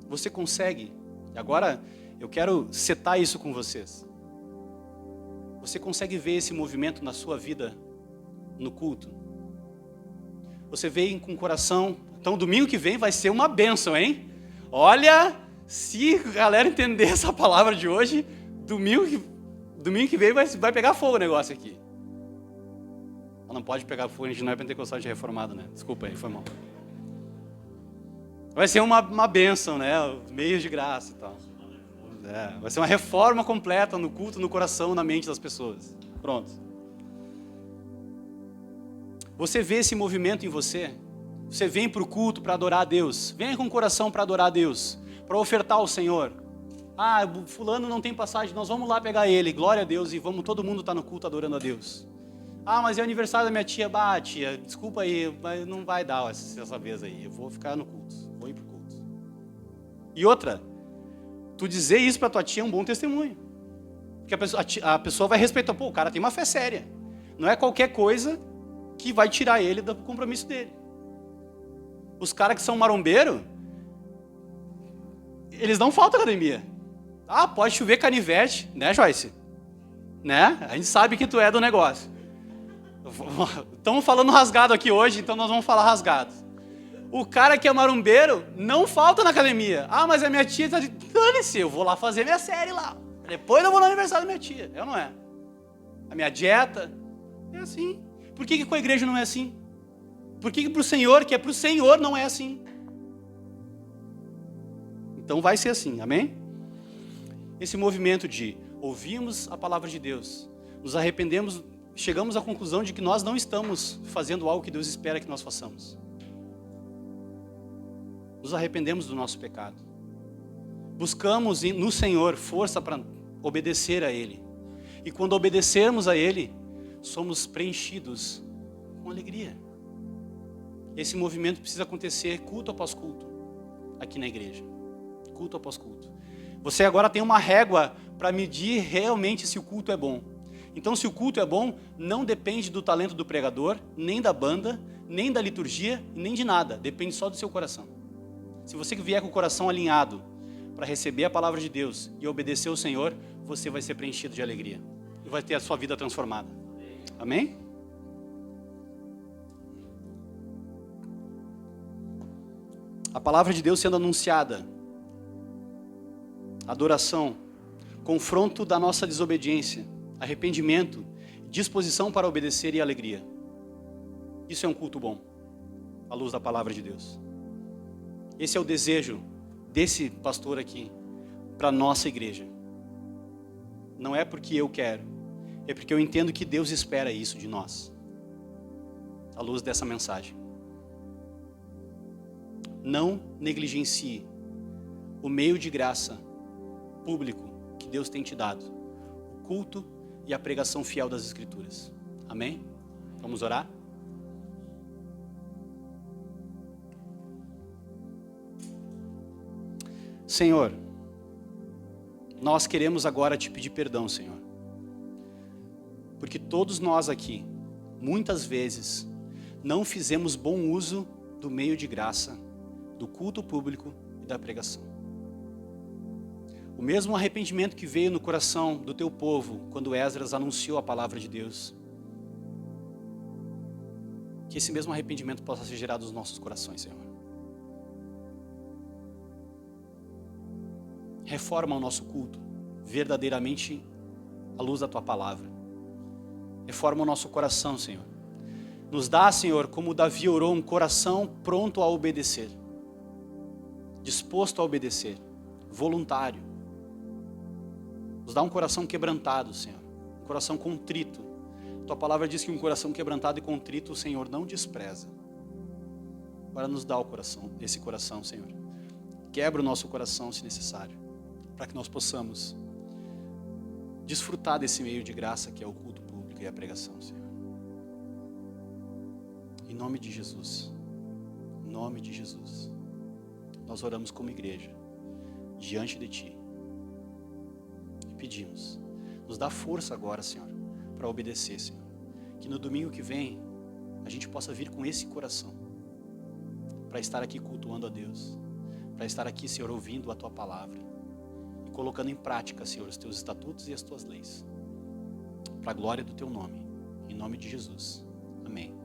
Você consegue, e agora eu quero setar isso com vocês. Você consegue ver esse movimento na sua vida, no culto? Você vem com o coração, então domingo que vem vai ser uma bênção, hein? Olha, se a galera entender essa palavra de hoje, domingo que vem vai pegar fogo o negócio aqui. Não pode pegar fogo, a gente não é pentecostal de reformado, né? Desculpa aí, foi mal. Vai ser uma bênção, né? Meios de graça e tal. Vai ser uma reforma completa no culto, no coração, na mente das pessoas. Pronto. Você vê esse movimento em você? Você vem para o culto para adorar a Deus. Venha com o coração para adorar a Deus. Para ofertar ao Senhor. Fulano não tem passagem, nós vamos lá pegar ele. Glória a Deus e vamos todo mundo estar no culto adorando a Deus. Mas é aniversário da minha tia. Tia, desculpa aí, mas não vai dar essa vez aí. Eu vou ficar no culto, vou ir pro culto. E outra, tu dizer isso pra tua tia é um bom testemunho. Porque a pessoa vai respeitar, o cara tem uma fé séria. Não é qualquer coisa que vai tirar ele do compromisso dele. Os caras que são marombeiro, eles não faltam academia. Pode chover canivete, né, Joyce? Né? A gente sabe que tu é do negócio. Estamos falando rasgado aqui hoje, então nós vamos falar rasgado. O cara que é marombeiro não falta na academia. Mas a minha tia está dane-se, eu vou lá fazer minha série lá. Depois eu vou no aniversário da minha tia. É ou não é? A minha dieta é assim. Por que com a igreja não é assim? Por que para o Senhor, que é para o Senhor, não é assim? Então vai ser assim, amém? Esse movimento de ouvimos a palavra de Deus, nos arrependemos, chegamos à conclusão de que nós não estamos fazendo algo que Deus espera que nós façamos. Nos arrependemos do nosso pecado. Buscamos no Senhor força para obedecer a Ele. E quando obedecermos a Ele, somos preenchidos com alegria. Esse movimento precisa acontecer culto após culto, aqui na igreja. Culto após culto. Você agora tem uma régua para medir realmente se o culto é bom. Então, se o culto é bom, não depende do talento do pregador, nem da banda, nem da liturgia, nem de nada. Depende só do seu coração. Se você vier com o coração alinhado para receber a palavra de Deus e obedecer ao Senhor, você vai ser preenchido de alegria e vai ter a sua vida transformada. Amém? A palavra de Deus sendo anunciada, adoração, confronto da nossa desobediência, arrependimento, disposição para obedecer e alegria. Isso é um culto bom, à luz da palavra de Deus. Esse é o desejo desse pastor aqui, para a nossa igreja. Não é porque eu quero, é porque eu entendo que Deus espera isso de nós, à luz dessa mensagem. Não negligencie o meio de graça público que Deus tem te dado, o culto e a pregação fiel das Escrituras. Amém? Vamos orar? Senhor, nós queremos agora te pedir perdão, Senhor, porque todos nós aqui, muitas vezes, não fizemos bom uso do meio de graça, do culto público e da pregação. O mesmo arrependimento que veio no coração do teu povo quando Esdras anunciou a palavra de Deus, que esse mesmo arrependimento possa ser gerado nos nossos corações, Senhor. Reforma o nosso culto verdadeiramente à luz da tua palavra. Reforma o nosso coração, Senhor. Nos dá, Senhor, como Davi orou, um coração pronto a obedecer, disposto a obedecer, voluntário. Nos dá um coração quebrantado, Senhor, um coração contrito. Tua palavra diz que um coração quebrantado e contrito o Senhor não despreza. Agora nos dá o coração, esse coração, Senhor. Quebra o nosso coração se necessário, para que nós possamos desfrutar desse meio de graça que é o culto público e a pregação, Senhor. Em nome de Jesus, em nome de Jesus, nós oramos como igreja, diante de Ti, e pedimos, nos dá força agora, Senhor, para obedecer, Senhor, que no domingo que vem, a gente possa vir com esse coração, para estar aqui cultuando a Deus, para estar aqui, Senhor, ouvindo a Tua palavra, e colocando em prática, Senhor, os Teus estatutos e as Tuas leis, para a glória do Teu nome, em nome de Jesus, amém.